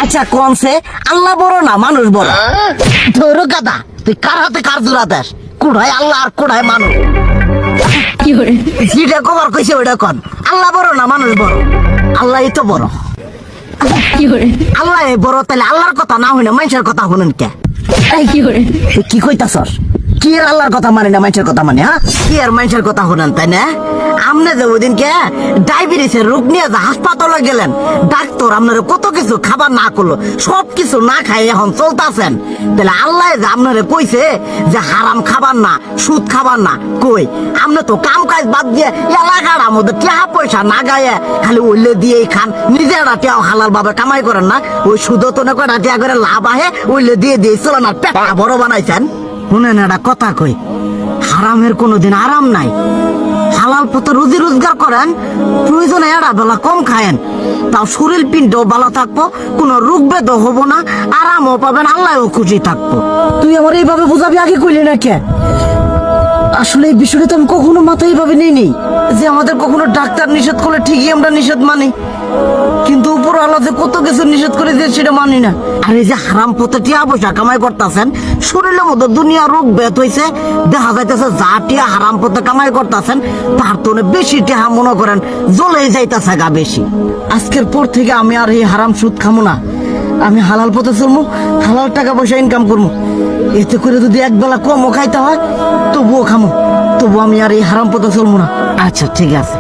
আচ্ছা কোনছে আল্লাহ বড় না মানুষ বড়? ধরো গাদা, তুই কার হাতে কার জোড়া দেশ? কোড়ায় আল্লাহ আর কোড়ায় মানুষ। যেটা কবার কইছে ওইটা কন। আল্লাহ বড় না মানুষ বড়? আল্লাহই তো বড়। আল্লাহ বড়, তাহলে আল্লাহর কথা না হইনা মানুষের কথা শুনেন কে? কি কইতাছস? কি আর আল্লাহর কথা মানে না মানুষের কথা মানে? হ্যাঁ, কি আর মানুষের কথা শুনেন তাই না? আমনে যে ওই দিনকে ডায়াবেটিসের রোগ নিয়ে যে হাসপাতালে গেলেন, ডাক্তার আপনার কত কিছু খাবার না করলো, সব কিছু না খাই এখন চলতেছেন। তাহলে আল্লাহ যে আপনারে কইছে যে হারাম খাবার না, সুদ খাবার না, কই আপনি তো কাম কাজ বাদ দিয়ে এলাকার মধ্যে টাকা পয়সা না গায়ে খালি ওইলে দিয়েই খান, নিজেরা টিয়াও হালাল ভাবে কামাই করেন না, ওই সুদও তো না কয়টা টিয়া করে লাভ আহে, ওইলে দিয়ে দিয়ে চলেন আর পেটটা বড় বানাইছেন। শুনেন একটা কথা কই, হারামের কোনোদিন আরাম নাই। হালাল পথে রুজি রোজগার করেন, প্রয়োজনে এরা বেলা কম খায়েন, তাও শরীর পিণ্ডও ভালো থাকবো, কোনো রোগ বেদও হবো না, আরামও পাবেন, আল্লাহও খুশি থাকবো। তুই আমার এইভাবে বুঝাবি আগে কইলি না কে? আসলে এই বিষয়টা তো আমি কখনো মাথায় এইভাবে নেই যে আমাদের কখনো ডাক্তার নিষেধ করলে ঠিকই আমরা নিষেধ মানি, কিন্তু উপর আল্লাহ যে কত কিছু নিষেধ করে দিয়ে সেটা মানি না। আর এই যে হারাম পথে টিয়া পয়সা কামাই করতেছেন, শরীরের মধ্যে দুনিয়া রোগ বেত হয়েছে, দেখা যাইতেছে যা টিয়া হারাম পথে কামাই করতেছেন তার তো বেশি টিয়া মনে করেন জ্বলে যাইতেছে গা বেশি। আজকের পর থেকে আমি আর এই হারাম সুদ খামো না, আমি হালাল পথে চলবো, হালাল টাকা পয়সা ইনকাম করবো। এতে করে যদি একবেলা কমও খাইতে হয় তবুও খামো, তবু আমি আর এই হারাম পথে চলবো না। আচ্ছা ঠিক আছে।